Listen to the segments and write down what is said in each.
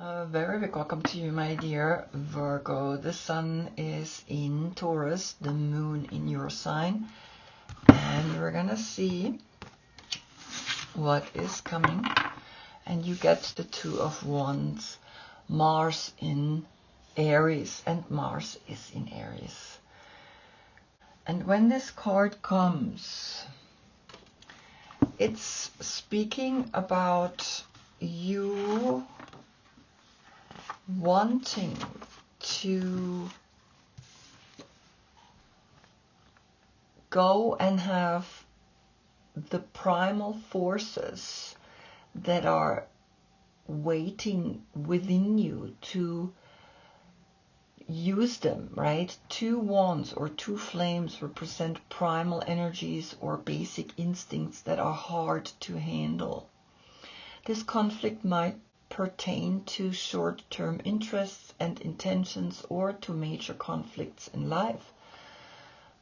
Very big welcome to you, my dear Virgo. The sun is in Taurus, the moon in your sign, and you're gonna see what is coming. And you get the Two of Wands, Mars in Aries, and Mars is in Aries. And when this card comes, it's speaking about you wanting to go and have the primal forces that are waiting within you to use them, right? Two wands or two flames represent primal energies or basic instincts that are hard to handle. This conflict might pertain to short-term interests and intentions or to major conflicts in life.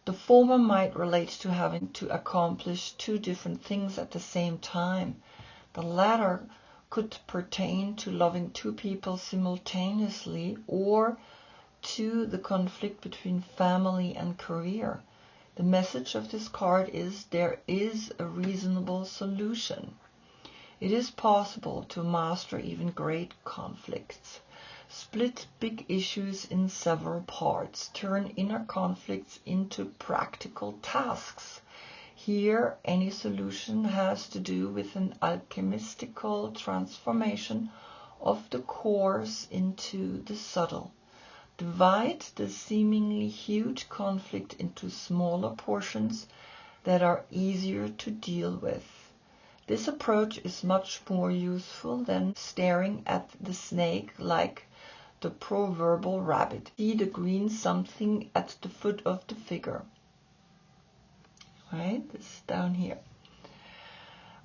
The former might relate to having to accomplish two different things at the same time. The latter could pertain to loving two people simultaneously or to the conflict between family and career. The message of this card is there is a reasonable solution. It is possible to master even great conflicts. Split big issues in several parts. Turn inner conflicts into practical tasks. Here, any solution has to do with an alchemistical transformation of the coarse into the subtle. Divide the seemingly huge conflict into smaller portions that are easier to deal with. This approach is much more useful than staring at the snake like the proverbial rabbit. See the green something at the foot of the figure. Right? This is down here.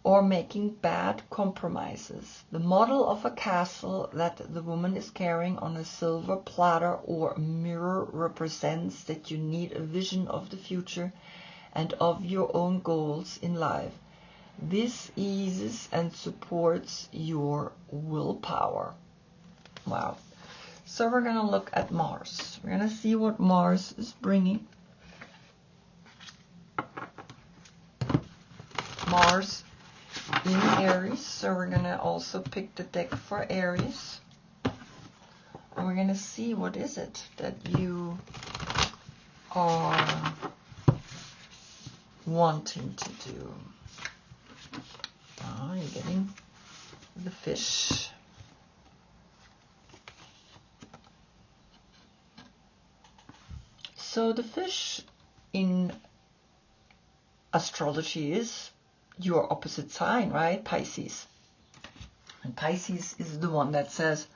Or making bad compromises. The model of a castle that the woman is carrying on a silver platter or a mirror represents that you need a vision of the future and of your own goals in life. This eases and supports your willpower. Wow. So we're going to look at Mars. We're going to see what Mars is bringing. Mars in Aries. So we're going to also pick the deck for Aries. And we're going to see what is it that you are wanting to do. Oh, you're getting the fish. So the fish in astrology is your opposite sign, right? Pisces. And Pisces is the one that says,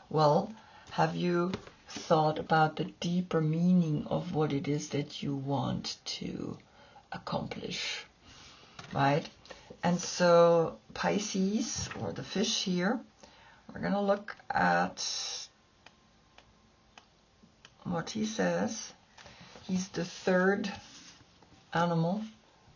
well, have you thought about the deeper meaning of what it is that you want to accomplish, right? And so Pisces, or the fish here, we're going to look at what he says. He's the third animal.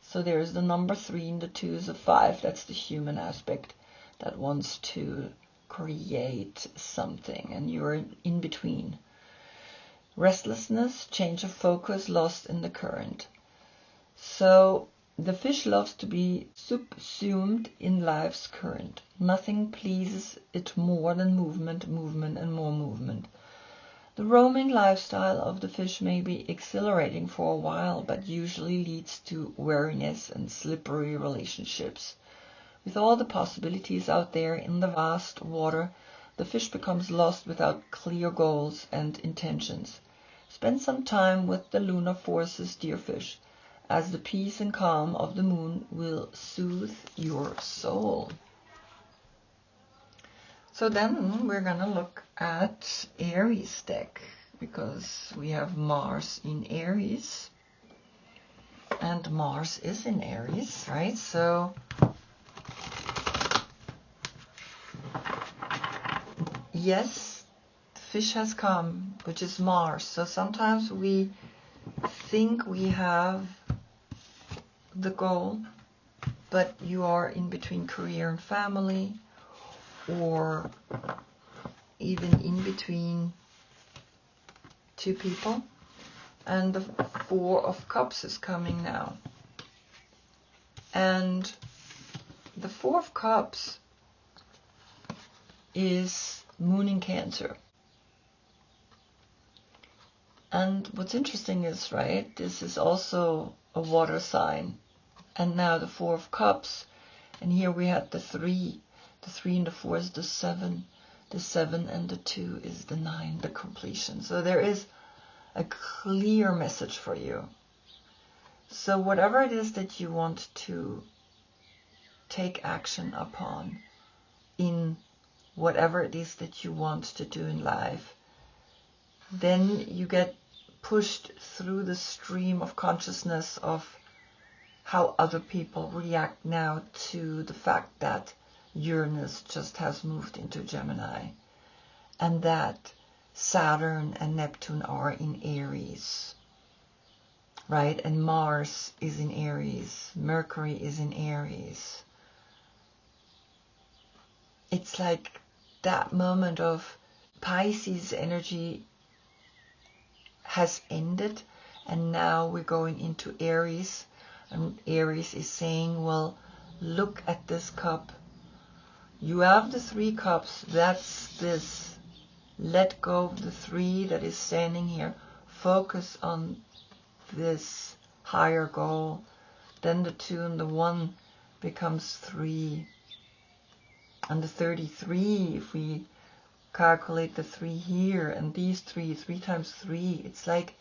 So there's the number 3 and the 2 is a 5. That's the human aspect that wants to create something. And you're in between. Restlessness, change of focus, lost in the current. So the fish loves to be subsumed in life's current. Nothing pleases it more than movement, movement, and more movement. The roaming lifestyle of the fish may be exhilarating for a while, but usually leads to weariness and slippery relationships. With all the possibilities out there in the vast water, the fish becomes lost without clear goals and intentions. Spend some time with the lunar forces, dear fish, as the peace and calm of the moon will soothe your soul. So then we're going to look at Aries deck, because we have Mars in Aries. And Mars is in Aries, right? So yes, the fish has come, which is Mars. So sometimes we think we have the goal, but you are in between career and family, or even in between two people. And the Four of Cups is coming now. And the Four of Cups is Moon in Cancer. And what's interesting is, right, this is also a water sign. And now the Four of Cups. And here we had the 3. The 3 and the 4 is the 7. The 7 and the 2 is the 9, the completion. So there is a clear message for you. So whatever it is that you want to take action upon, in whatever it is that you want to do in life, then you get pushed through the stream of consciousness of how other people react now to the fact that Uranus just has moved into Gemini, and that Saturn and Neptune are in Aries, right? And Mars is in Aries, Mercury is in Aries. It's like that moment of Pisces energy has ended, and now we're going into Aries, and Aries is saying, well, look at this cup. You have the 3 cups, that's this. Let go of the 3 that is standing here. Focus on this higher goal. Then the 2 and the 1 becomes 3. And the 33, if we calculate the 3 here, and these 3 times 3, it's like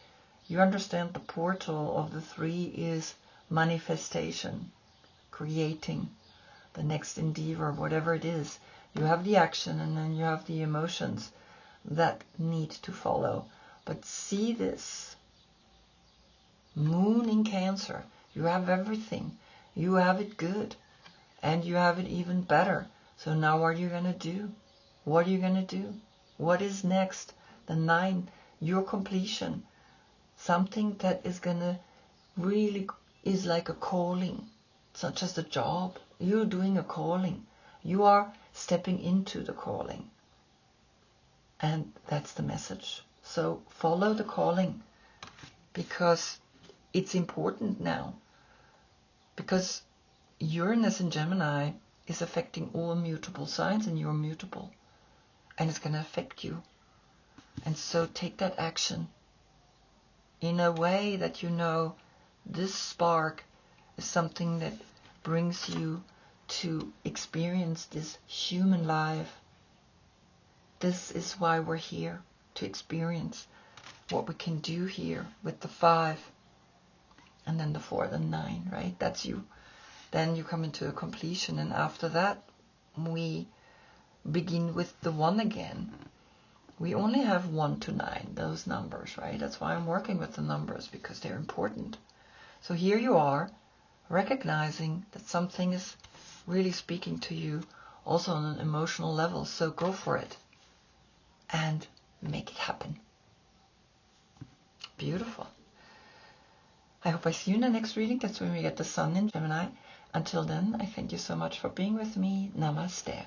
you understand the portal of the 3 is manifestation, creating the next endeavor, whatever it is. You have the action, and then you have the emotions that need to follow. But see this Moon in Cancer. You have everything. You have it good, and you have it even better. So now what are you going to do? What are you going to do? What is next? The 9, your completion. Something that is going to really is like a calling. It's not just a job. You're doing a calling. You are stepping into the calling. And that's the message. So follow the calling, because it's important now. Because Uranus in Gemini is affecting all mutable signs, and you're mutable. And it's going to affect you. And so take that action in a way that you know this spark is something that brings you to experience this human life. This is why we're here, to experience what we can do here with the 5 and then the 4, the 9, right? That's you. Then you come into a completion, and after that we begin with the 1 again. We only have 1 to 9, those numbers, right? That's why I'm working with the numbers, because they're important. So here you are, recognizing that something is really speaking to you, also on an emotional level. So go for it and make it happen. Beautiful. I hope I see you in the next reading. That's when we get the Sun in Gemini. Until then, I thank you so much for being with me. Namaste.